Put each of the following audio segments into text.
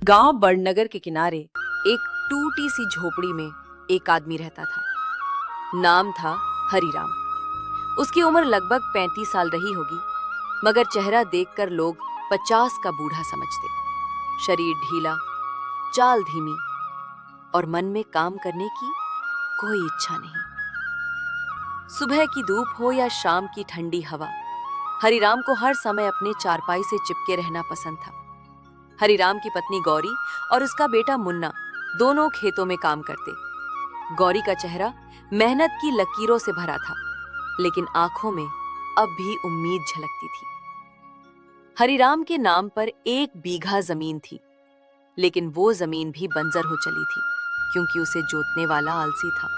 गांव बड़नगर के किनारे एक टूटी सी झोपड़ी में एक आदमी रहता था। नाम था हरिराम। उसकी उम्र लगभग 35 साल रही होगी, मगर चेहरा देखकर लोग 50 का बूढ़ा समझते। शरीर ढीला, चाल धीमी और मन में काम करने की कोई इच्छा नहीं। सुबह की धूप हो या शाम की ठंडी हवा, हरिराम को हर समय अपने चारपाई से चिपके रहना पसंद था। हरिराम की पत्नी गौरी और उसका बेटा मुन्ना दोनों खेतों में काम करते। गौरी का चेहरा मेहनत की लकीरों से भरा था, लेकिन आंखों में अब भी उम्मीद झलकती थी। हरिराम के नाम पर 1 बीघा जमीन थी, लेकिन वो जमीन भी बंजर हो चली थी, क्योंकि उसे जोतने वाला आलसी था।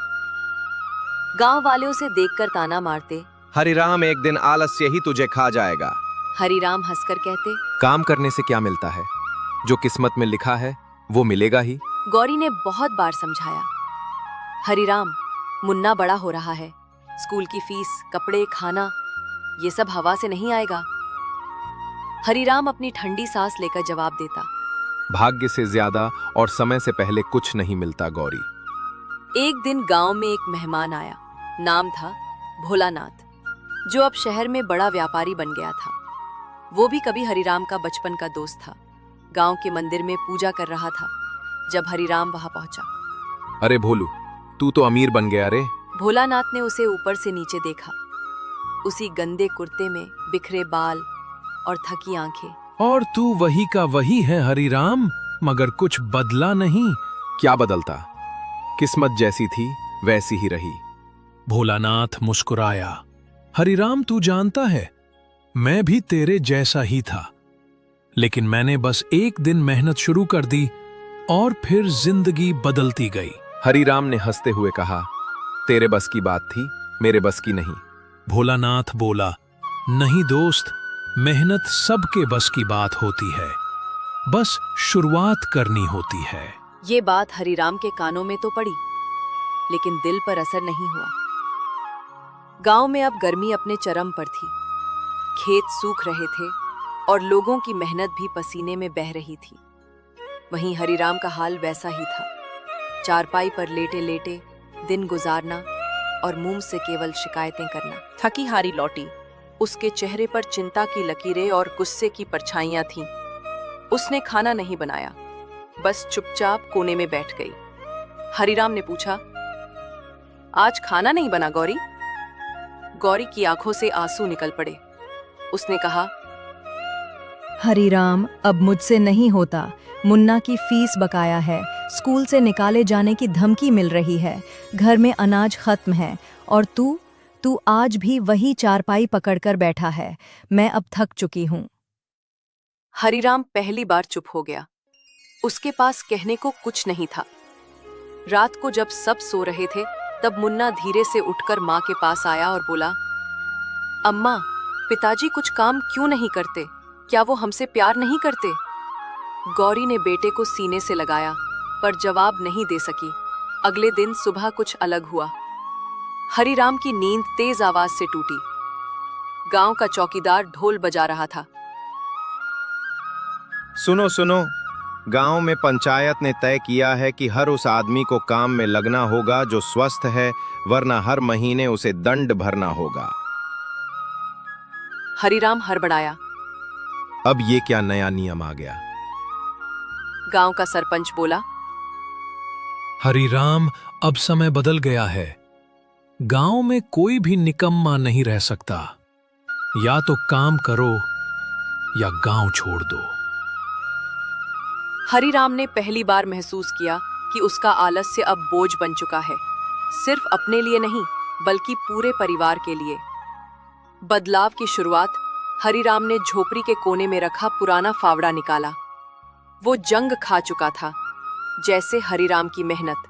गांव वाले उसे देखकर ताना मारते, हरिराम, एक दिन आलस्य ही तुझे खा जाएगा। हरिराम हंसकर कहते, काम करने से क्या मिलता है? जो किस्मत में लिखा है वो मिलेगा ही। गौरी ने बहुत बार समझाया, हरिराम, मुन्ना बड़ा हो रहा है, स्कूल की फीस, कपड़े, खाना, ये सब हवा से नहीं आएगा। हरिराम अपनी ठंडी सांस लेकर जवाब देता, भाग्य से ज्यादा और समय से पहले कुछ नहीं मिलता गौरी। एक दिन गांव में एक मेहमान आया। नाम था भोलानाथ, जो अब शहर में बड़ा व्यापारी बन गया था। वो भी कभी हरिराम का बचपन का दोस्त था। गांव के मंदिर में पूजा कर रहा था जब हरिराम वहां पहुंचा। अरे भोलू, तू तो अमीर बन गया रे। भोलानाथ ने उसे ऊपर से नीचे देखा। उसी गंदे कुर्ते में बिखरे बाल और थकी आंखें। और तू वही का वही है हरिराम, मगर कुछ बदला नहीं। क्या बदलता? किस्मत जैसी थी वैसी ही रही। भोलानाथ मुस्कुराया। हरिराम, तू जानता है, मैं भी तेरे जैसा ही था, लेकिन मैंने बस एक दिन मेहनत शुरू कर दी और फिर जिंदगी बदलती गई। हरिराम ने हंसते हुए कहा, तेरे बस की बात थी, मेरे बस की नहीं। भोलानाथ बोला, नहीं दोस्त, मेहनत सबके बस की बात होती है, बस शुरुआत करनी होती है। ये बात हरिराम के कानों में तो पड़ी, लेकिन दिल पर असर नहीं हुआ। गांव में अब गर्मी अपने चरम पर थी। खेत सूख रहे थे और लोगों की मेहनत भी पसीने में बह रही थी। वहीं हरिराम का हाल वैसा ही था। चारपाई पर लेटे लेटे दिन गुजारना और मुंह से केवल शिकायतें करना। थकी हारी लौटी। उसके चेहरे पर चिंता की लकीरें और गुस्से की परछाइयां थीं। उसने खाना नहीं बनाया, बस चुपचाप कोने में बैठ गई। हरिराम ने पूछा, आज खाना नहीं बना गौरी? गौरी की आंखों से आंसू निकल पड़े। उसने कहा, हरिराम, अब मुझसे नहीं होता। मुन्ना की फीस बकाया है, स्कूल से निकाले जाने की धमकी मिल रही है, घर में अनाज खत्म है, और तू आज भी वही चारपाई पकड़कर बैठा है। मैं अब थक चुकी हूँ। हरिराम पहली बार चुप हो गया। उसके पास कहने को कुछ नहीं था। रात को जब सब सो रहे थे, तब मुन्ना धीरे से उठकर माँ के पास आया और बोला, अम्मा, पिताजी कुछ काम क्यों नहीं करते? क्या वो हमसे प्यार नहीं करते? गौरी ने बेटे को सीने से लगाया, पर जवाब नहीं दे सकी। अगले दिन सुबह कुछ अलग हुआ। हरिराम की नींद तेज आवाज से टूटी। गांव का चौकीदार ढोल बजा रहा था। सुनो सुनो, गांव में पंचायत ने तय किया है कि हर उस आदमी को काम में लगना होगा जो स्वस्थ है, वरना हर महीने उसे दंड भरना होगा। हरिराम हड़बड़ाया। अब ये क्या नया नियम आ गया? गांव का सरपंच बोला, हरिराम, अब समय बदल गया है। गांव में कोई भी निकम्मा नहीं रह सकता। या तो काम करो या गांव छोड़ दो। हरिराम ने पहली बार महसूस किया कि उसका आलस्य अब बोझ बन चुका है, सिर्फ अपने लिए नहीं, बल्कि पूरे परिवार के लिए। बदलाव की शुरुआत हरिराम ने झोपड़ी के कोने में रखा पुराना फावड़ा निकाला। वो जंग खा चुका था, जैसे हरिराम की मेहनत,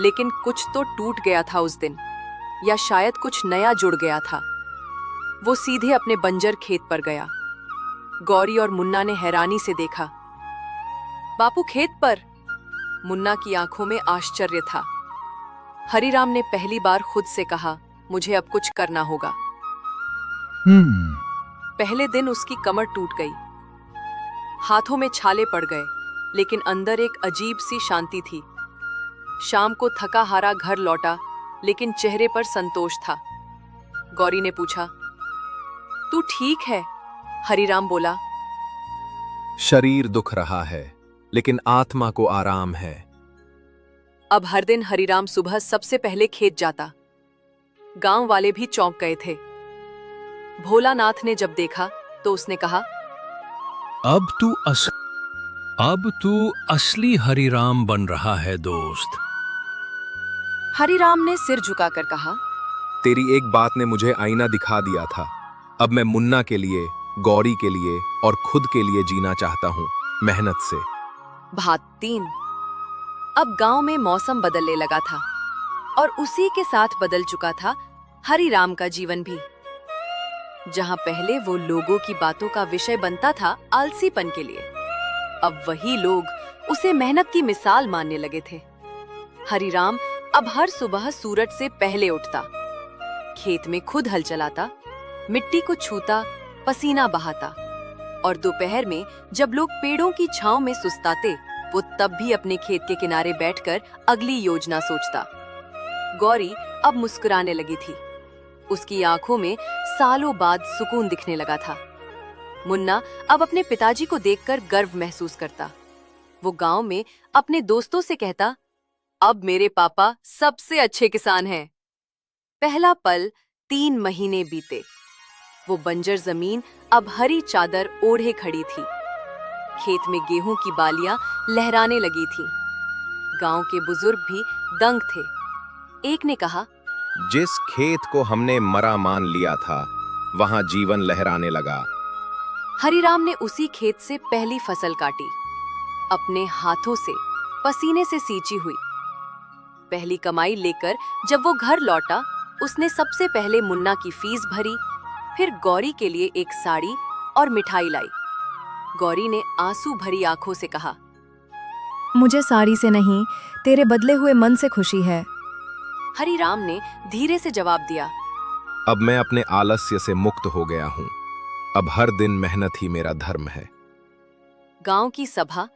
लेकिन कुछ तो टूट गया था उस दिन, या शायद कुछ नया जुड़ गया था। वो सीधे अपने बंजर खेत पर गया। गौरी और मुन्ना ने हैरानी से देखा। बापू खेत पर? मुन्ना की आंखों में आश्चर्य था। हरिराम ने पहली बार खुद से कहा, मुझे अब कुछ करना होगा। पहले दिन उसकी कमर टूट गई, हाथों में छाले पड़ गए लेकिन अंदर एक अजीब सी शांति थी। शाम को थका हारा घर लौटा, लेकिन चेहरे पर संतोष था। गौरी ने पूछा, तू ठीक है? हरिराम बोला, शरीर दुख रहा है, लेकिन आत्मा को आराम है। अब हर दिन हरिराम सुबह सबसे पहले खेत जाता। गांव वाले भी चौंक गए थे। भोलानाथ ने जब देखा तो उसने कहा, अब तू असली हरिराम बन रहा है दोस्त। हरिराम ने सिर झुकाकर कहा, तेरी एक बात ने मुझे आईना दिखा दिया था। अब मैं मुन्ना के लिए, गौरी के लिए और खुद के लिए जीना चाहता हूँ, मेहनत से। भाग 3। अब गांव में मौसम बदलने लगा था और उसी के साथ बदल चुका था हरिराम का जीवन भी। जहां पहले वो लोगों की बातों का विषय बनता था आलसीपन के लिए, अब वही लोग उसे मेहनत की मिसाल मानने लगे थे। हरिराम अब हर सुबह सूरज से पहले उठता, खेत में खुद हल चलाता, मिट्टी को छूता, पसीना बहाता, और दोपहर में जब लोग पेड़ों की छांव में सुस्ताते, वो तब भी अपने खेत के किनारे बैठकर अगली योजना सोचता। गौरी अब मुस्कुराने लगी थी। उसकी आंखों में सालों बाद सुकून दिखने लगा था। मुन्ना अब अपने पिताजी को देखकर गर्व महसूस करता। वो गांव में अपने दोस्तों से कहता, अब मेरे पापा सबसे अच्छे किसान हैं। पहला पल 3 महीने बीते। वो बंजर जमीन अब हरी चादर ओढ़े खड़ी थी। खेत में गेहूं की बालियां लहराने लगी थीं। गांव के बुजुर्ग भी दंग थे। एक ने कहा, जिस खेत को हमने मरा मान लिया था, वहां जीवन लहराने लगा। हरिराम ने उसी खेत से पहली फसल काटी, अपने हाथों से पसीने से सींची हुई। पहली कमाई लेकर जब वो घर लौटा, उसने सबसे पहले मुन्ना की फीस भरी, फिर गौरी के लिए एक साड़ी और मिठाई लाई। गौरी ने आंसू भरी आंखों से कहा, मुझे साड़ी से नहीं, तेरे बदले हुए मन से खुशी है। हरिराम ने धीरे से जवाब दिया, अब मैं अपने आलस्य से मुक्त हो गया हूँ। अब हर दिन मेहनत ही मेरा धर्म है। गांव की सभा,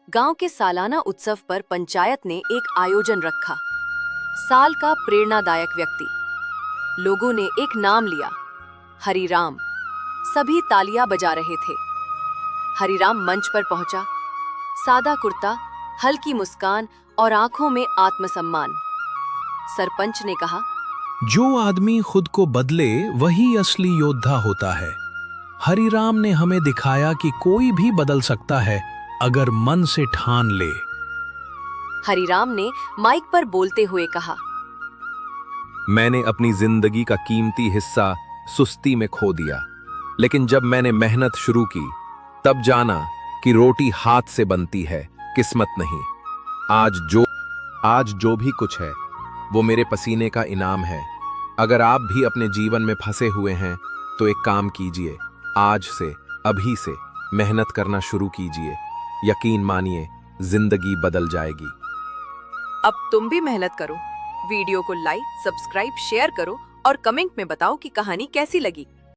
गांव के सालाना उत्सव पर पंचायत ने एक आयोजन रखा। साल का प्रेरणादायक व्यक्ति। लोगों ने एक नाम लिया, हरिराम। सभी तालियां बजा रहे थे। हरिराम मंच पर पहुंचा। सादा कुर्ता, हल्की मुस्कान और आंखों में आत्मसम्मान। सरपंच ने कहा, जो आदमी खुद को बदले वही असली योद्धा होता है। हरिराम ने हमें दिखाया कि कोई भी बदल सकता है अगर मन से ठान ले। हरिराम ने माइक पर बोलते हुए कहा, मैंने अपनी जिंदगी का कीमती हिस्सा सुस्ती में खो दिया, लेकिन जब मैंने मेहनत शुरू की, तब जाना कि रोटी हाथ से बनती है, किस्मत नहीं। आज जो भी कुछ है, वो मेरे पसीने का इनाम है। अगर आप भी अपने जीवन में फंसे हुए हैं, तो एक काम कीजिए, आज से, अभी से मेहनत करना शुरू कीजिए। यकीन मानिए, जिंदगी बदल जाएगी। अब तुम भी मेहनत करो। वीडियो को लाइक, सब्सक्राइब, शेयर करो और कमेंट में बताओ कि कहानी कैसी लगी।